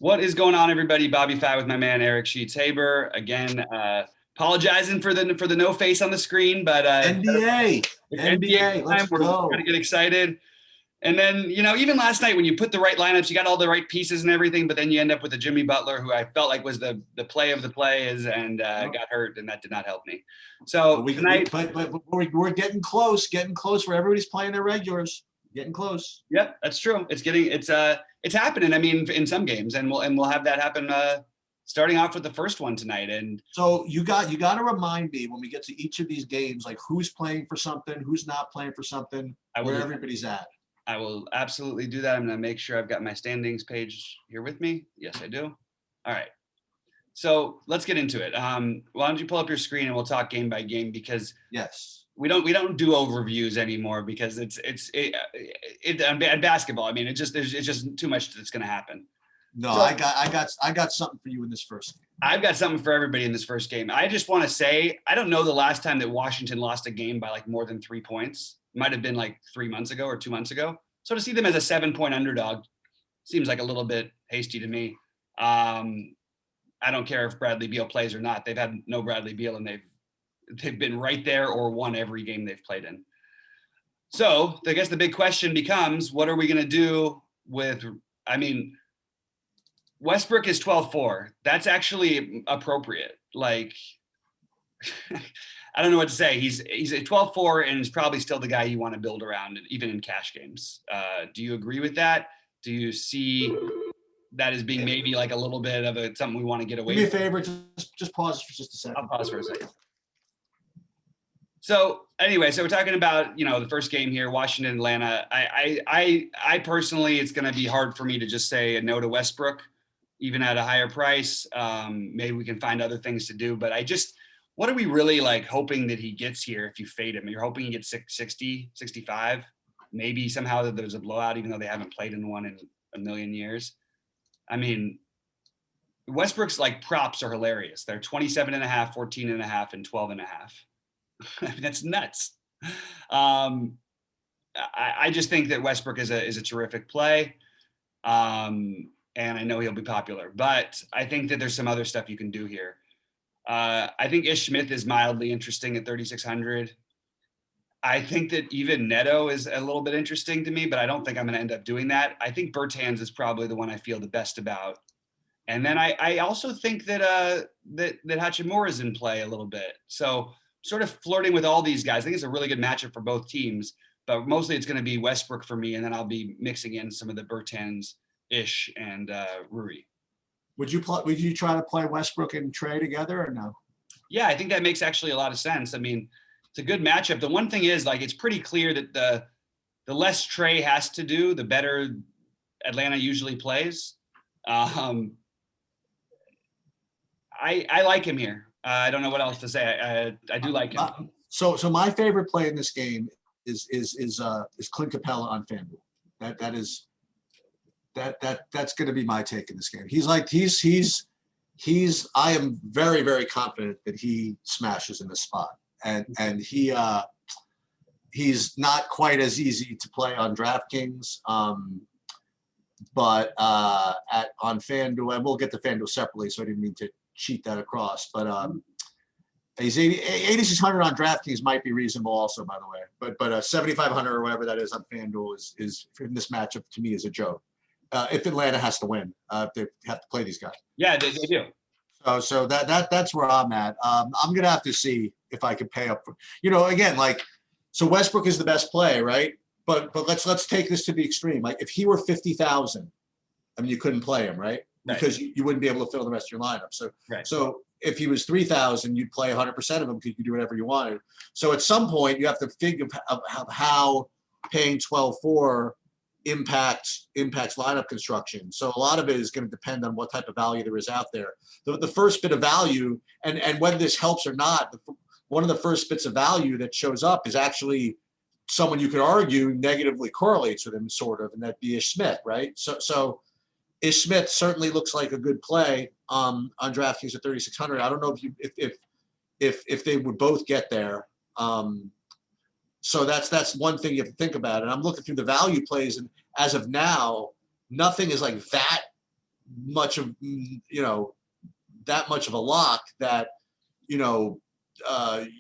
What is going on, everybody? BobbyFi with my man Eric Sheets Haber again. Apologizing for the no face on the screen, but NBA, it's NBA NBA, time. let's We're trying to go. get excited. And then, even last night when you put the right lineups, you got all the right pieces and everything, but then you end up with a Jimmy Butler, who I felt like was the play of the plays, and got hurt, and that did not help me. So tonight, But we're getting close where everybody's playing their regulars. Getting close. yep, that's true. It's happening. I mean, in some games, and we'll have that happen starting off with the first one tonight. And So you got to remind me when we get to each of these games, like who's playing for something, who's not playing for something, where everybody's at. I will absolutely do that. I'm going to make sure I've got my standings page here with me. Yes, I do. All right. So let's get into it. Why don't you pull up your screen and we'll talk game by game, because yes, we don't do overviews anymore, because it's at basketball. I mean, it's just too much that's going to happen. No, so, I got something for you in this first game. I've got something for everybody in this first game. I just want to say, I don't know the last time that Washington lost a game by like more than 3 points. It might have been like 3 months ago or 2 months ago. So to see them as a 7-point underdog seems like a little bit hasty to me. I don't care if Bradley Beal plays or not. They've had no Bradley Beal, and they've been right there or won every game they've played in. So I guess the big question becomes, what are we going to do with, Westbrook is 12-4. That's actually appropriate. Like, I don't know what to say. He's at 12-4 and is probably still the guy you want to build around, even in cash games. Do you agree with that? Do you see that as being maybe like a little bit of something we want to get away from? Do me a favor, just pause for just a second. I'll pause for a second. So anyway, so we're talking about, the first game here, Washington, Atlanta. I personally, it's going to be hard for me to just say a no to Westbrook, even at a higher price. Maybe we can find other things to do, but what are we really like hoping that he gets here if you fade him? You're hoping he gets 60, 65, maybe somehow that there's a blowout, even though they haven't played in one in a million years. I mean, Westbrook's like props are hilarious. They're 27.5, 14.5, and 12.5. I mean, that's nuts. I just think that Westbrook is a terrific play. And I know he'll be popular, but I think that there's some other stuff you can do here. I think Ish Smith is mildly interesting at 3,600. I think that even Neto is a little bit interesting to me, but I don't think I'm going to end up doing that. I think Bertans is probably the one I feel the best about. And then I also think that Hachimura is in play a little bit. So sort of flirting with all these guys. I think it's a really good matchup for both teams, but mostly it's going to be Westbrook for me. And then I'll be mixing in some of the Bertans, Ish, and Rui. Would you try to play Westbrook and Trey together or no? Yeah, I think that makes actually a lot of sense. I mean, it's a good matchup. The one thing is, like, it's pretty clear that the less Trey has to do, the better Atlanta usually plays. I like him here. I don't know what else to say. I do like him. So my favorite play in this game is Clint Capela on Fanduel. That's going to be my take in this game. I am very, very confident that he smashes in this spot, and he's not quite as easy to play on DraftKings, but on FanDuel, and we'll get to FanDuel separately, so I didn't mean to cheat that across, but he's 8,600 on DraftKings might be reasonable also, by the way, but 7,500 or whatever that is on FanDuel is in this matchup to me is a joke. If Atlanta has to win, they have to play these guys. Yeah, they do. So that's where I'm at. I'm gonna have to see if I can pay up for, again, like, so Westbrook is the best play, right? But let's take this to the extreme. Like, if he were 50,000, I mean, you couldn't play him, right? Because you wouldn't be able to fill the rest of your lineup. So if he was 3,000, you'd play 100% of him because you could do whatever you wanted. So at some point, you have to figure out how paying 12-4 impacts lineup construction. So a lot of it is going to depend on what type of value there is out there. The first bit of value, and whether this helps or not, one of the first bits of value that shows up is actually someone you could argue negatively correlates with him, sort of, and that'd be Ish Smith, right? So Ish Smith certainly looks like a good play on DraftKings at 3,600. I don't know if they would both get there. So that's one thing you have to think about. And I'm looking through the value plays, and as of now, nothing is like that much of, that much of a lock that, you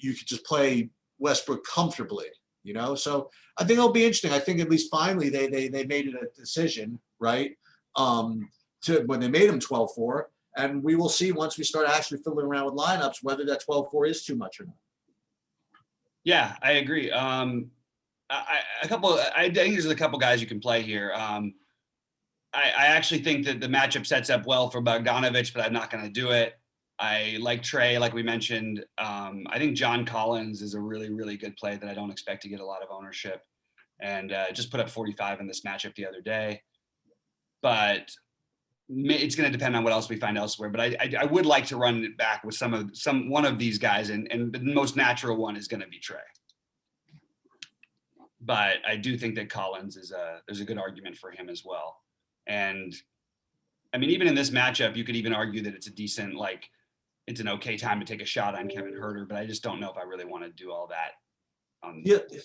could just play Westbrook comfortably, So I think it'll be interesting. I think at least finally they made it a decision, right? To when they made him 12-4. And we will see once we start actually fiddling around with lineups, whether that 12-4 is too much or not. Yeah, I agree. I think there's a couple guys you can play here. I actually think that the matchup sets up well for Bogdanovich, but I'm not going to do it. I like Trey, like we mentioned. I think John Collins is a really, really good play that I don't expect to get a lot of ownership, and just put up 45 in this matchup the other day. But it's going to depend on what else we find elsewhere. But I would like to run it back with one of these guys, and the most natural one is going to be Trey. But I do think that Collins there's a good argument for him as well. And I mean, even in this matchup, you could even argue that it's a decent, it's an okay time to take a shot on Kevin Huerter, but I just don't know if I really want to do all that.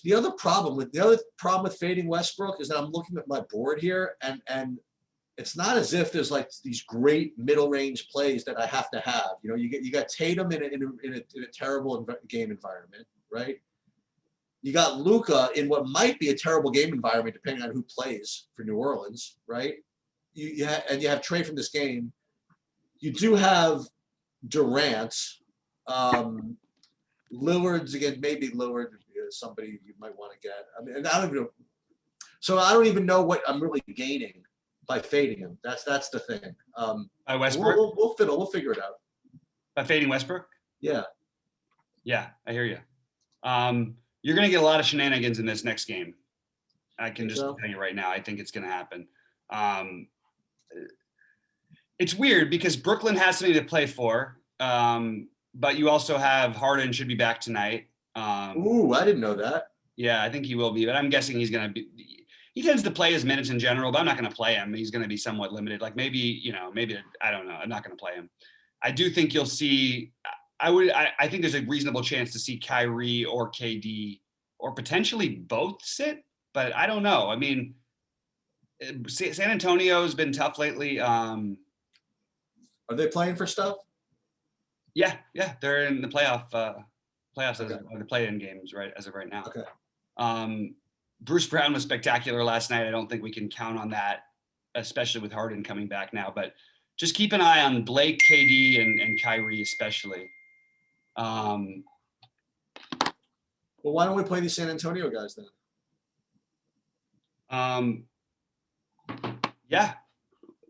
The other problem with fading Westbrook is that I'm looking at my board here, and it's not as if there's these great middle range plays that I have to have. You got Tatum in a terrible game environment, right? You got Luka in what might be a terrible game environment depending on who plays for New Orleans, right? You have Trey from this game. You do have Durant, Lillard's again. Maybe Lillard is somebody you might want to get. I mean, I don't even know what I'm really gaining by fading him. That's the thing. By Westbrook, we'll figure it out. By fading Westbrook, yeah, I hear you. You're going to get a lot of shenanigans in this next game. I can just tell you right now. I think it's going to happen. It's weird because Brooklyn has something to play for, but you also have Harden should be back tonight. Ooh, I didn't know that. Yeah, I think he will be, but I'm guessing he's going to be. He tends to play his minutes in general, but I'm not going to play him. He's going to be somewhat limited. Maybe I don't know. I'm not going to play him. I do think you'll see. I think there's a reasonable chance to see Kyrie or KD or potentially both sit, but I don't know. I mean, San Antonio's been tough lately. Are they playing for stuff? Yeah, they're in the playoffs okay. Or the play-in games right as of right now. Okay. Bruce Brown was spectacular last night. I don't think we can count on that, especially with Harden coming back now. But just keep an eye on Blake, KD, and Kyrie especially. Well, why don't we play these San Antonio guys then? Yeah,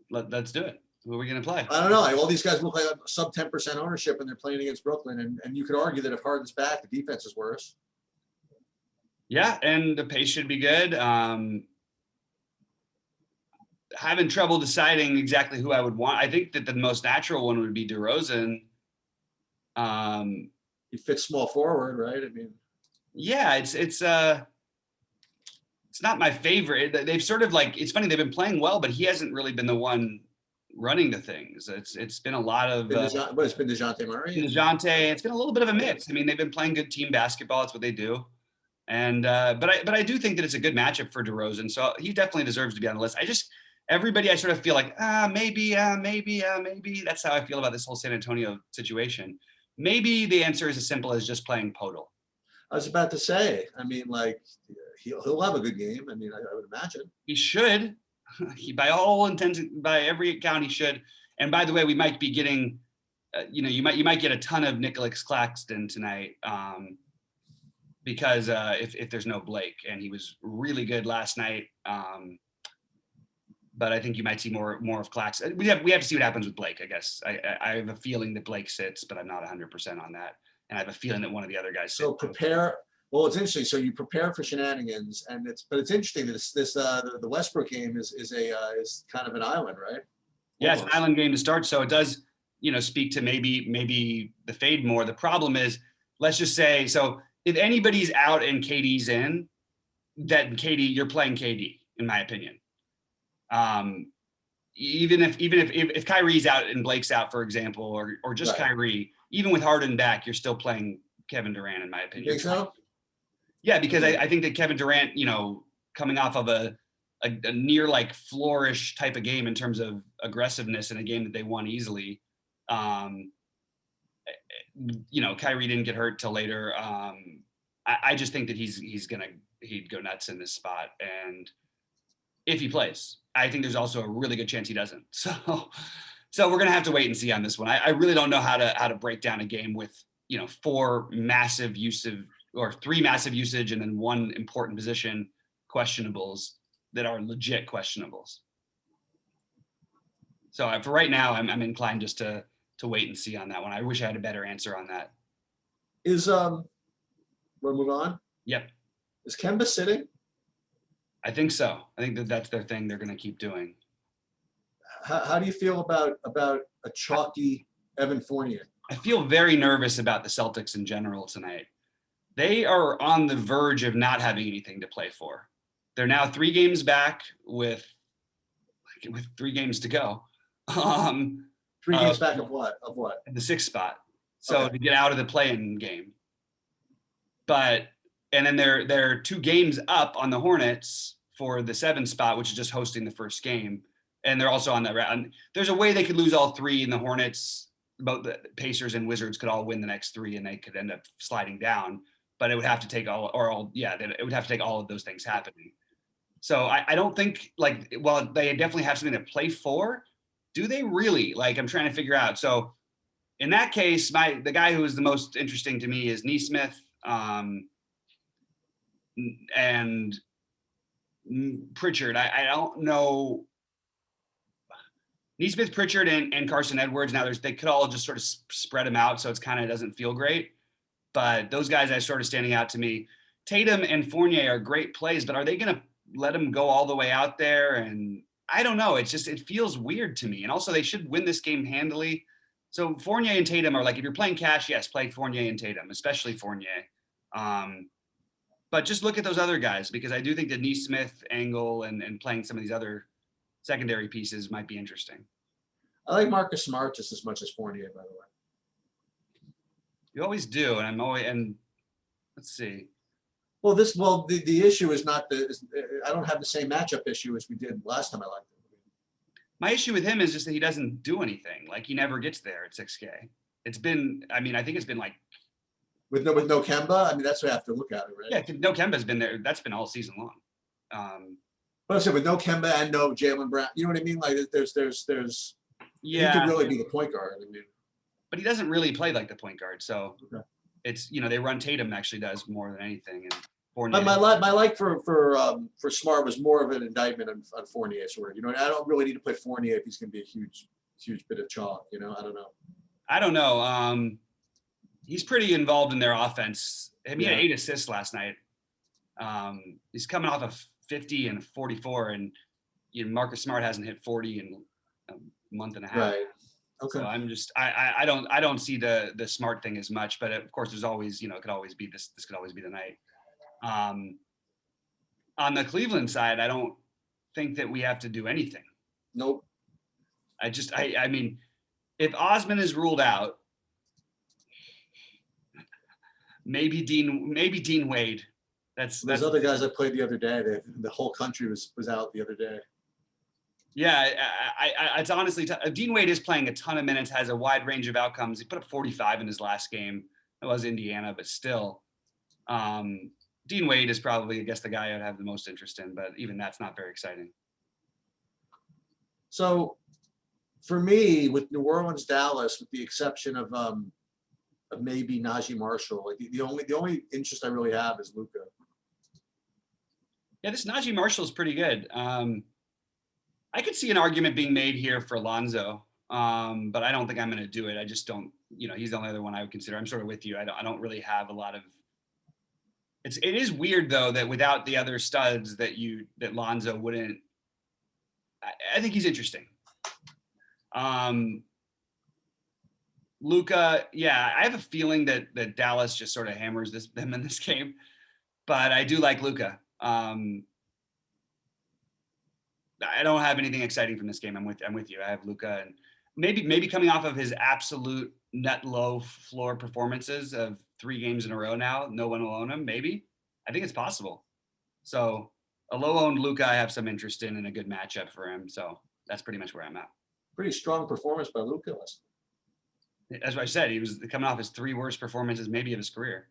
let's do it. Who are we going to play? I don't know. All these guys look like sub 10% ownership, and they're playing against Brooklyn. And you could argue that if Harden's back, the defense is worse. Yeah, and the pace should be good. Having trouble deciding exactly who I would want. I think that the most natural one would be DeRozan. He fits small forward, right? I mean, yeah, it's not my favorite. They've sort of it's funny. They've been playing well, but he hasn't really been the one running the things. It's been a lot of. It's been DeJounte Murray. It's been a little bit of a mix. I mean, they've been playing good team basketball. That's what they do. And but I do think that it's a good matchup for DeRozan. So he definitely deserves to be on the list. Everybody I sort of feel like maybe. That's how I feel about this whole San Antonio situation. Maybe the answer is as simple as just playing Podol. I was about to say. I mean, he'll have a good game. I mean, I would imagine he should. By all intents, by every account, he should. And by the way, we might be getting, you might get a ton of Nicholas Claxton tonight. Because if there's no Blake, and he was really good last night, but I think you might see more of Claxton. We have to see what happens with Blake. I guess I have a feeling that Blake sits, but I'm not 100% on that, and I have a feeling that one of the other guys. So prepare. Well, it's interesting. So you prepare for shenanigans, and it's interesting that the Westbrook game is kind of an island, right? Yeah, it's an island game to start. So it does speak to maybe the fade more. The problem is, let's just say so. If anybody's out and KD's in, then you're playing KD, in my opinion. Even if Kyrie's out and Blake's out, for example, or just right. Kyrie, even with Harden back, you're still playing Kevin Durant, in my opinion. You think so? Yeah, because I think that Kevin Durant, coming off of a a near like flourish type of game in terms of aggressiveness in a game that they won easily. Kyrie didn't get hurt till later. I just think that he'd go nuts in this spot. And if he plays, I think there's also a really good chance he doesn't. So we're going to have to wait and see on this one. I really don't know how to break down a game with, 4 massive usage or 3 massive usage and then 1 important position questionables that are legit questionables. So for right now, I'm inclined just to wait and see on that one. I wish I had a better answer on that. We'll move on. Yep. Is Kemba sitting? I think so. I think that's their thing they're going to keep doing. How do you feel about a chalky Evan Fournier? I feel very nervous about the Celtics in general tonight. They are on the verge of not having anything to play for. They're now 3 games back with 3 games to go. 3 games back of what? The 6th spot. So to get out of the play-in game. And then they're 2 games up on the Hornets for the 7th spot, which is just hosting the first game. And they're also on that round. There's a way they could lose all 3, and the Hornets, both the Pacers and Wizards, could all win the next 3, and they could end up sliding down. But it would have to take it would have to take all of those things happening. So I don't think they definitely have something to play for. Do they really? I'm trying to figure out. So in that case, the guy who is the most interesting to me is Nesmith and Pritchard. I don't know. Nesmith, Pritchard, and Carson Edwards. Now they could all just sort of spread them out, so it's kind of doesn't feel great. But those guys are sort of standing out to me. Tatum and Fournier are great plays, but are they going to let them go all the way out there? And I don't know. It feels weird to me. And also, they should win this game handily. So Fournier and Tatum are if you're playing cash, yes, play Fournier and Tatum, especially Fournier. But just look at those other guys, because I do think the Nesmith angle and playing some of these other secondary pieces might be interesting. I like Marcus Smart just as much as Fournier, by the way. You always do, and let's see. Well, the issue is not I don't have the same matchup issue as we did last time I liked him. My issue with him is just that he doesn't do anything. He never gets there at 6K. It's been, I think it's been with no Kemba. That's what I have to look at it, right? Yeah, no Kemba's been there. That's been all season long. But I said with no Kemba and no Jaylen Brown, you know what I mean? There's yeah. He could really be the point guard. But he doesn't really play like the point guard. So it's they run Tatum actually does more than anything. And my like for Smart was more of an indictment on Fournier. Sort of, I don't really need to play Fournier if he's going to be a huge bit of chalk. I don't know. He's pretty involved in their offense. He had 8 assists last night. He's coming off of 50 and 44, and Marcus Smart hasn't hit 40 in a month and a half. Right. Okay. So I'm just I don't see the Smart thing as much, but of course there's always it could always be this could always be the night. On the Cleveland side, I don't think that we have to do anything. Nope. I mean, if Osman is ruled out, maybe Dean Wade. That's other guys I played the other day. The whole country was out the other day. Yeah, it's honestly Dean Wade is playing a ton of minutes, has a wide range of outcomes. He put up 45 in his last game. It was Indiana, but still. Dean Wade is probably, I guess, the guy I'd have the most interest in, but even that's not very exciting. So for me, with New Orleans, Dallas, with the exception of maybe Najee Marshall, the only interest I really have is Luka. Yeah, this Najee Marshall is pretty good. I could see an argument being made here for Lonzo, but I don't think I'm going to do it. I just don't, he's the only other one I would consider. I'm sort of with you. I don't really have a lot of. It is weird though that without the other studs that Lonzo wouldn't. I think he's interesting. Luka, yeah, I have a feeling that Dallas just sort of hammers them in this game, but I do like Luka. I don't have anything exciting from this game. I'm with you. I have Luka, and maybe coming off of his absolute net low floor performances of 3 games in a row now, no one will own him. Maybe I think it's possible. So A low-owned Luka, I have some interest in a good matchup for him. So that's pretty much where I'm at. Pretty strong performance by Luka last As I said, he was coming off his 3 worst performances maybe of his career.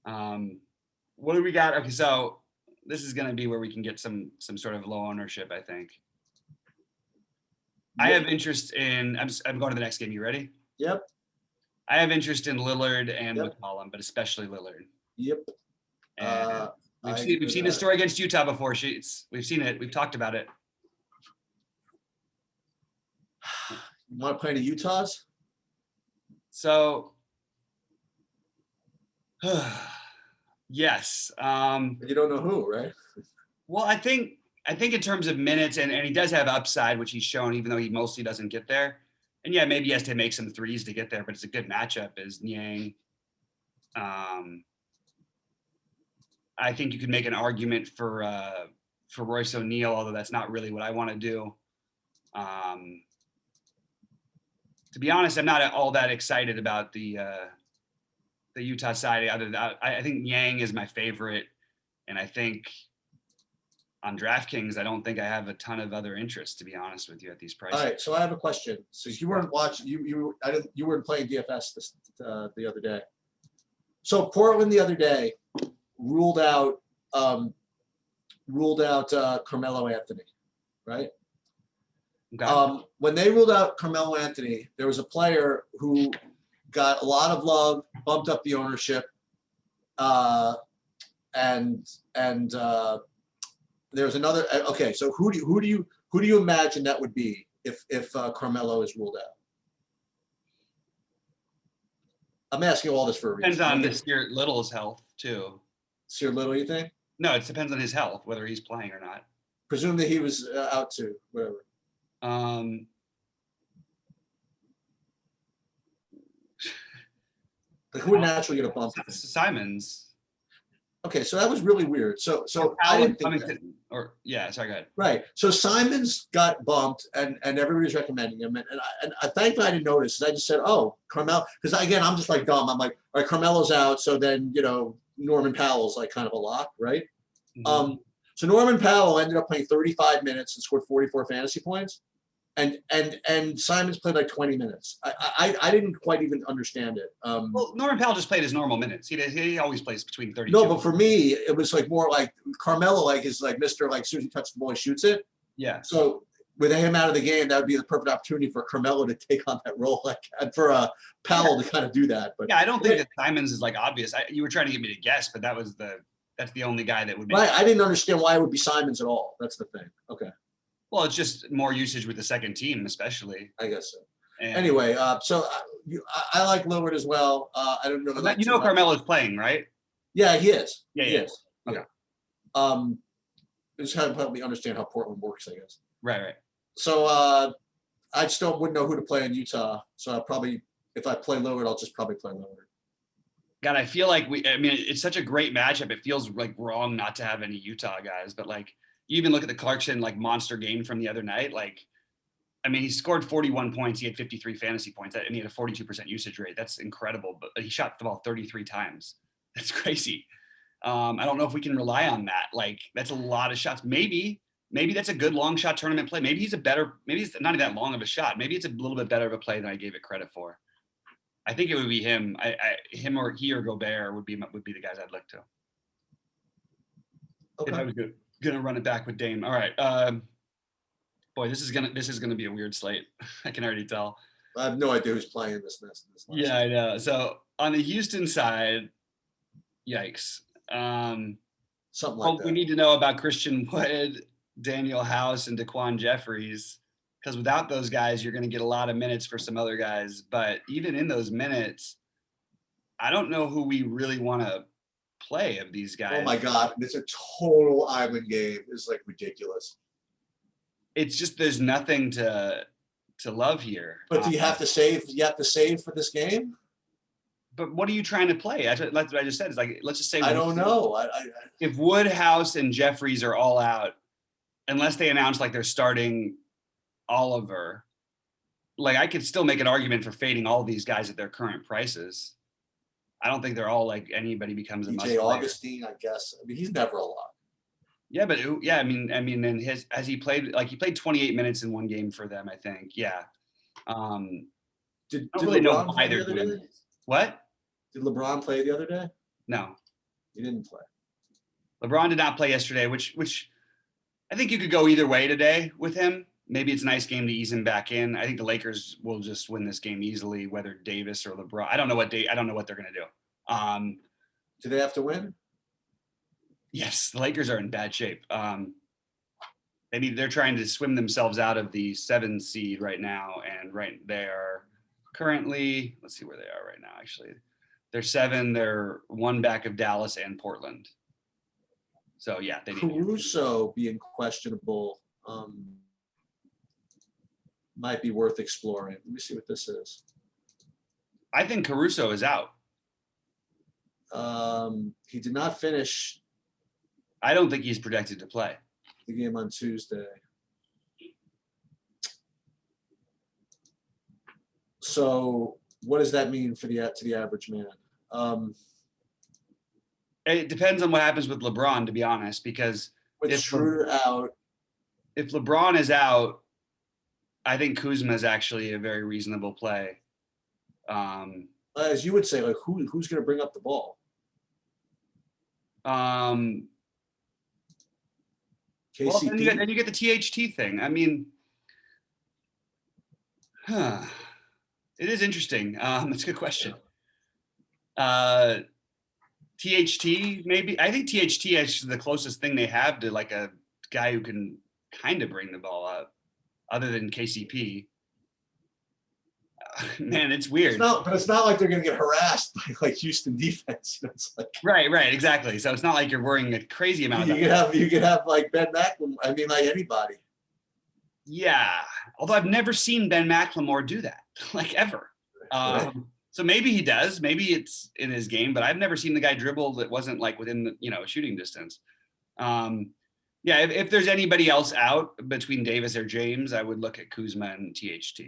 What do we got? Okay, so this is going to be where we can get some sort of low ownership, I think. I have interest in. I'm going to the next game. You ready? Yep. I have interest in Lillard and Yep. McCollum, but especially Lillard. Yep. And we've seen the story against Utah before, Sheets. We've seen it. We've talked about it. You want to play the Utahs? So, yes. You don't know who, right? Well, I think in terms of minutes, and he does have upside, which he's shown, even though he mostly doesn't get there. And yeah, maybe he has to make some threes to get there, but it's a good matchup. Is Niang? I think you could make an argument for Royce O'Neal, although that's not really what I want to do. To be honest, I'm not all that excited about the Utah side. I think Niang is my favorite, and I think on DraftKings, I don't think I have a ton of other interest, to be honest with you, at these prices. All right, so I have a question. So you weren't watching, you weren't playing DFS the other day. So Portland the other day ruled out Carmelo Anthony, right? Okay. When they ruled out Carmelo Anthony, there was a player who got a lot of love, bumped up the ownership, and there's another. Okay, so who do you imagine that would be if Carmelo is ruled out? I'm asking all this for a reason. Depends on Stuart Little's health too. Stuart Little, you think? No, it depends on his health, whether he's playing or not. Presume that he was out too, whatever. Like who would naturally get a bump? Simons. Okay, so that was really weird. So I didn't think that. Sorry, go ahead. Right. So Simons got bumped, and everybody's recommending him, and I thank God I didn't notice. I just said, oh, Carmelo, because again, I'm just like dumb. I'm like, all right, Carmelo's out, so then Norman Powell's like kind of a lock, right? Mm-hmm. So Norman Powell ended up playing 35 minutes and scored 44 fantasy points, and Simons played like 20 minutes. I didn't quite even understand it. Well, Norman Powell just played his normal minutes. He always plays between 32. No, but for me, it was like more like Carmelo, like is like Mr. Like as soon as he touches the ball, he shoots it. Yeah. So with him out of the game, that would be the perfect opportunity for Carmelo to take on that role, like and for Powell to kind of do that. But yeah, I don't think that Simons is like obvious. You were trying to get me to guess, but that's the only guy that would be. Right. I didn't understand why it would be Simons at all. That's the thing. Okay. Well, it's just more usage with the second team, especially. I guess so. And anyway, so I like Lillard as well. I don't know. Carmelo's playing, right? Yeah, he is. Yeah, he is. Okay. Yeah. Just kind of help me understand how Portland works, I guess. Right. So I still wouldn't know who to play in Utah. So I'll probably, if I play Lillard, I'll just probably play Lillard. God, I feel like it's such a great matchup. It feels like wrong not to have any Utah guys, but like you even look at the Clarkson like monster game from the other night. Like, he scored 41 points. He had 53 fantasy points, and he had a 42% usage rate. That's incredible. But he shot the ball 33 times. That's crazy. I don't know if we can rely on that. Like, that's a lot of shots. Maybe that's a good long shot tournament play. Maybe it's not even that long of a shot. Maybe it's a little bit better of a play than I gave it credit for. I think it would be him. Him or Gobert would be the guys I'd look to. Okay. If I was gonna run it back with Dame. All right. Boy, this is gonna be a weird slate. I can already tell. I have no idea who's playing this. Yeah, I know. So on the Houston side, yikes. Something like that. We need to know about Christian Wood, Daniel House, and Daquan Jeffries. Because without those guys, you're going to get a lot of minutes for some other guys. But even in those minutes, I don't know who we really want to play of these guys. Oh, my God. It's a total island game. It's like ridiculous. It's just there's nothing to love here. But do you have to save? You have to save for this game? But what are you trying to play? That's what I just said. It's like, let's just say. I don't know. If Wood, House, and Jeffries are all out, unless they announce like they're starting Oliver, like I could still make an argument for fading all of these guys at their current prices. I don't think they're all like anybody becomes a must DJ player. Augustine, I guess. I mean, he's never a lock. Yeah, but yeah, I mean, and he played 28 minutes in one game for them, I think. Yeah. Did I don't really know LeBron why play they're the other doing day? this. What? Did LeBron play the other day? No, He didn't play. LeBron did not play yesterday, which I think you could go either way today with him. Maybe it's a nice game to ease him back in. I think the Lakers will just win this game easily, whether Davis or LeBron. I don't know what they're going to do. Do they have to win? Yes, the Lakers are in bad shape. They're trying to swim themselves out of the 7th seed right now, and they are currently. Let's see where they are right now. Actually, they're 7. They're 1 back of Dallas and Portland. So yeah, they need Caruso being questionable might be worth exploring. Let me see what this is. I think Caruso is out. He did not finish I don't think he's projected to play. the game on Tuesday. So what does that mean to the average man? It depends on what happens with LeBron, to be honest, because With Schroeder out, if LeBron is out, I think Kuzma is actually a very reasonable play. as you would say, like who's going to bring up the ball? KCP. Well, then you get the THT thing. I mean, it is interesting. It's a good question. THT, maybe. I think THT is the closest thing they have to like a guy who can kind of bring the ball up, other than KCP. Man, it's weird. But it's not like they're going to get harassed by like Houston defense. It's like, right, exactly. So it's not like you're worrying a crazy amount. You could have like Ben McLemore. I mean, like anybody. Yeah, although I've never seen Ben McLemore do that, like ever. Right. So maybe he does. Maybe it's in his game, but I've never seen the guy dribble that wasn't like within the shooting distance. Yeah, if there's anybody else out between Davis or James, I would look at Kuzma and THT.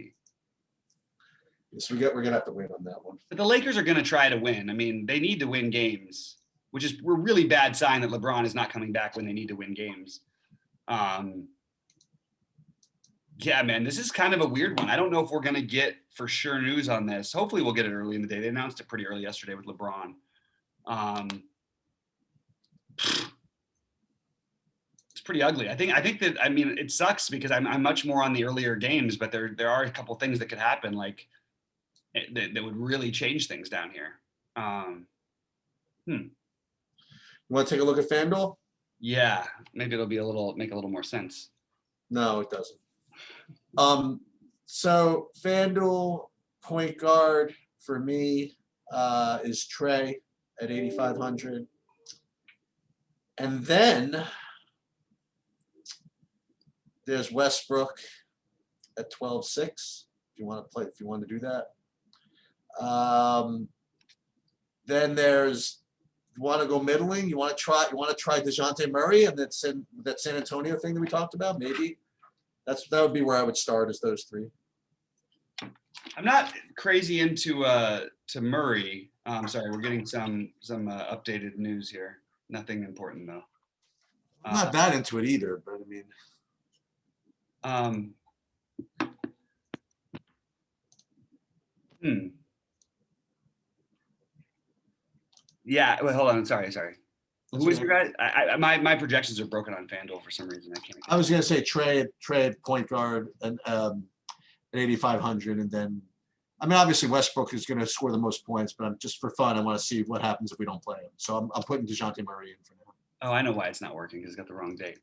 So we're gonna have to win on that one. But the Lakers are going to try to win. I mean, they need to win games, which is a really bad sign that LeBron is not coming back when they need to win games. Yeah, man, this is kind of a weird one. I don't know if we're going to get for sure news on this. Hopefully we'll get it early in the day. They announced it pretty early yesterday with LeBron. It's pretty ugly. I think that, I mean, it sucks because I'm much more on the earlier games, but there are a couple things that could happen, like that would really change things down here. You want to take a look at Fanduel? Yeah, maybe it'll make a little more sense. No, it doesn't. So Fanduel point guard for me is Trey at 8,500. And then there's Westbrook at 12,600 if you want to do that. Then there's, you want to go middling, you want to try DeJounte Murray and that San Antonio thing that we talked about, maybe. That would be where I would start, is those three. I'm not crazy into to Murray. Sorry, we're getting some updated news here. Nothing important though. I'm not that into it either, but I mean. Yeah. Wait, hold on. Sorry. Who is your guy? My projections are broken on FanDuel for some reason. I was gonna say Trey at point guard and at 8,500, and then I mean obviously Westbrook is gonna score the most points, but just for fun I want to see what happens if we don't play him. So I'm putting DeJounte Murray in for now. Oh, I know why it's not working, because it's got the wrong date.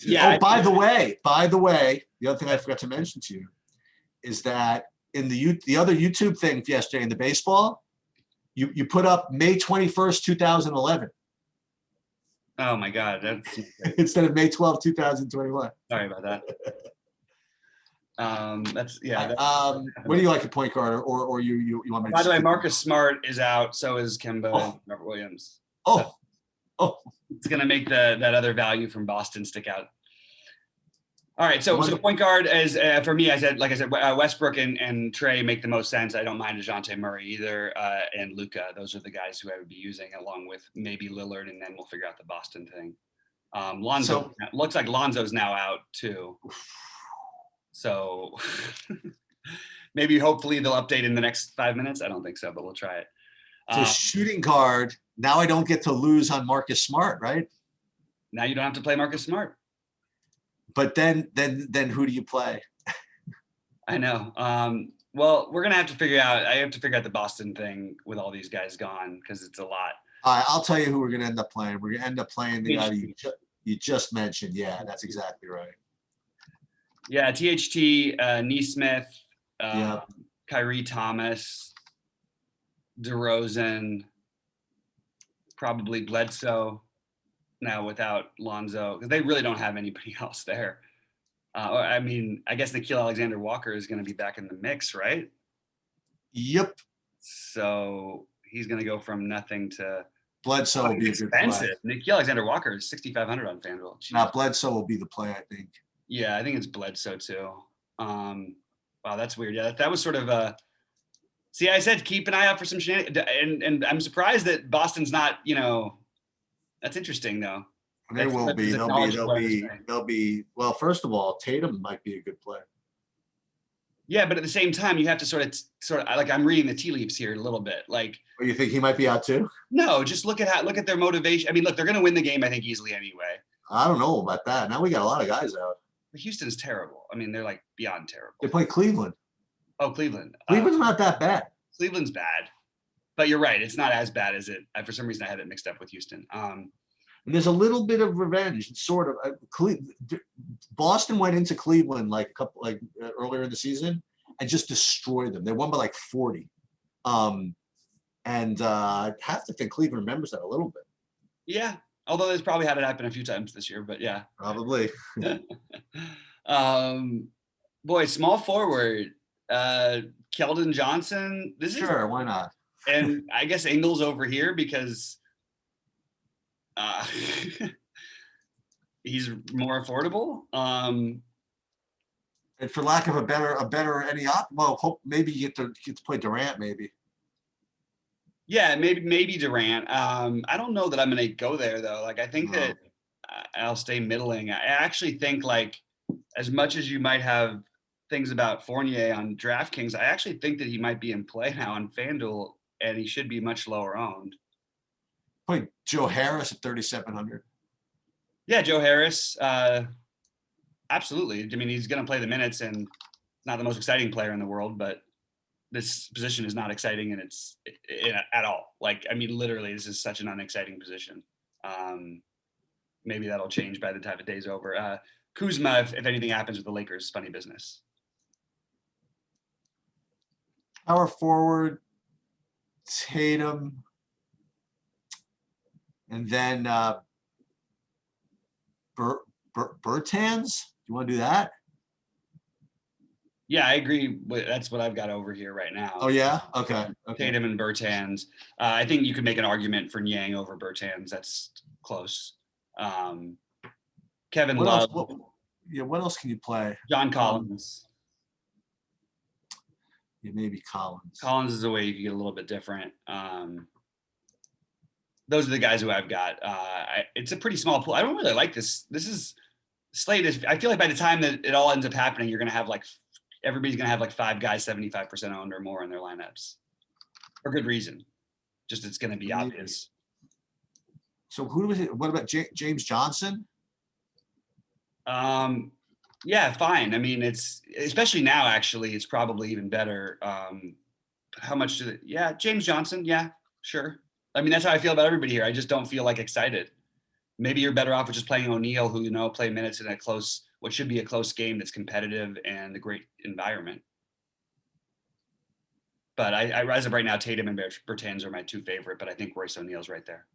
Yeah. Oh, by the way, the other thing I forgot to mention to you is that in the other YouTube thing yesterday in the baseball, you put up May 21st, 2011. Oh my God, that's instead of May 12th, 2021. Sorry about that. What do you like at point guard, or you want me to? By the way, Marcus Smart is out. So is Kemba and Robert Williams. Oh, it's gonna make that other value from Boston stick out. All right, so point guard is for me. Like I said, Westbrook and Trey make the most sense. I don't mind DeJounte Murray either, and Luka. Those are the guys who I would be using, along with maybe Lillard, and then we'll figure out the Boston thing. Lonzo looks like Lonzo's now out too, so maybe hopefully they'll update in the next 5 minutes. I don't think so, but we'll try it. So shooting guard. Now I don't get to lose on Marcus Smart, right? Now you don't have to play Marcus Smart. But then who do you play? I know. Well, we're gonna have to figure out. I have to figure out the Boston thing with all these guys gone because it's a lot. I'll tell you who we're gonna end up playing. We're gonna end up playing the guy you just mentioned. Yeah, that's exactly right. Yeah, THT, Neesmith, Kyrie Thomas, DeRozan, probably Bledsoe. Now without Lonzo, because they really don't have anybody else there. I mean, I guess Nickeil Alexander-Walker is going to be back in the mix, right? Yep. So he's going to go from nothing to Bledsoe will be expensive. Nickeil Alexander-Walker is $6,500 on Fanduel. Now Bledsoe will be the play, I think. Yeah, I think it's Bledsoe too. Wow, that's weird. Yeah, that was sort of a. See, I said keep an eye out for some shenanigans, and I'm surprised that Boston's not. That's interesting though. They will be. They'll be. Well, first of all, Tatum might be a good play. Yeah, but at the same time, you have to sort of like I'm reading the tea leaves here a little bit. Like, oh, you think he might be out too? No, just look at their motivation. I mean, look, they're going to win the game, I think, easily anyway. I don't know about that. Now we got a lot of guys out. Houston's terrible. I mean, they're like beyond terrible. They play Cleveland. Oh, Cleveland. Cleveland's not that bad. Cleveland's bad, but you're right. It's not as bad as it. For some reason, I had it mixed up with Houston. And there's a little bit of revenge, sort of. Boston went into Cleveland earlier in the season and just destroyed them. They won by like 40. And I have to think Cleveland remembers that a little bit. Yeah, although they've probably had it happen a few times this year, but yeah. Probably. Boy, small forward, Kelden Johnson. Sure, why not? And I guess Ingles over here because he's more affordable. And for lack of a better maybe you get to play Durant, maybe. Yeah, maybe Durant. I don't know that I'm going to go there though. Like I think that I'll stay middling. I actually think like as much as you might have things about Fournier on DraftKings, I actually think that he might be in play now on FanDuel, and he should be much lower owned. Play Joe Harris at 3,700. Yeah, Joe Harris. Absolutely. I mean, he's going to play the minutes, and not the most exciting player in the world, but this position is not exciting, and it's at all. Like, I mean, literally, this is such an unexciting position. Maybe that'll change by the time the day's over. Kuzma, if anything happens with the Lakers, funny business. Power forward, Tatum, and then Bertans. You want to do that? Yeah, I agree. That's what I've got over here right now. Oh yeah, okay. Tatum and Bertans. I think you could make an argument for Niang over Bertans. That's close. Kevin Love. What else can you play? John Collins. Yeah, maybe Collins. Collins is a way you can get a little bit different. Those are the guys who I've got. It's a pretty small pool. I don't really like this. This is slate. I feel like by the time that it all ends up happening, you're going to have everybody's going to have like 5 guys 75% owned or more in their lineups for good reason. Just it's going to be obvious. So who was it? What about James Johnson? Yeah, fine. I mean, it's especially now. Actually, it's probably even better. How much? James Johnson. Yeah, sure. I mean, that's how I feel about everybody here. I just don't feel like excited. Maybe you're better off with just playing O'Neal, who play minutes in what should be a close game that's competitive and a great environment. But I rise up right now. Tatum and Bertans are my 2 favorite, but I think Royce O'Neal's right there.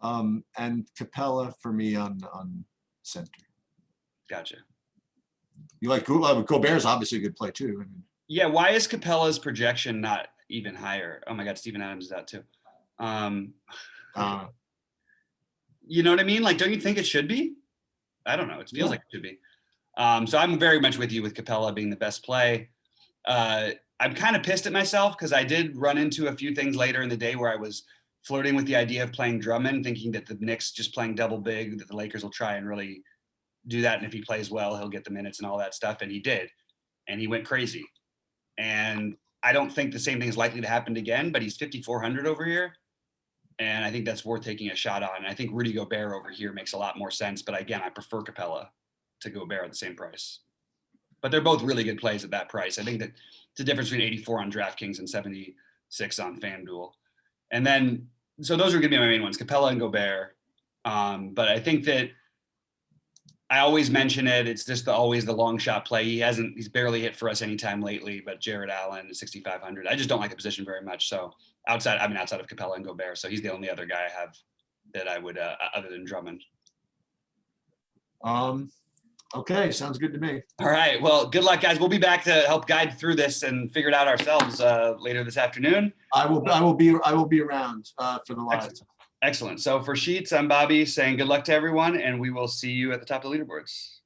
And Capela for me on center. Gotcha. You like Gobert's obviously a good play too. Yeah, why is Capela's projection not even higher? Oh my God, Steven Adams is out too. You know what I mean? Like, don't you think it should be? I don't know. It feels like it should be. So I'm very much with you with Capela being the best play. I'm kind of pissed at myself because I did run into a few things later in the day where I was flirting with the idea of playing Drummond, thinking that the Knicks just playing double big, that the Lakers will try and really do that. And if he plays well, he'll get the minutes and all that stuff. And he did. And he went crazy. And I don't think the same thing is likely to happen again, but he's 5,400 over here. And I think that's worth taking a shot on. And I think Rudy Gobert over here makes a lot more sense. But again, I prefer Capela to Gobert at the same price. But they're both really good plays at that price. I think that it's a difference between 84 on DraftKings and 76 on FanDuel. And then, so those are going to be my main ones, Capela and Gobert. But I think that I always mention it. It's just always the long shot play. He's barely hit for us anytime lately, but Jared Allen is 6,500. I just don't like the position very much. So outside of Capela and Gobert. So he's the only other guy I have that I would, other than Drummond. Okay, sounds good to me. All right. Well, good luck, guys. We'll be back to help guide through this and figure it out ourselves later this afternoon. I will be around for the live. Excellent. So for Sheets, I'm Bobby saying good luck to everyone, and we will see you at the top of the leaderboards.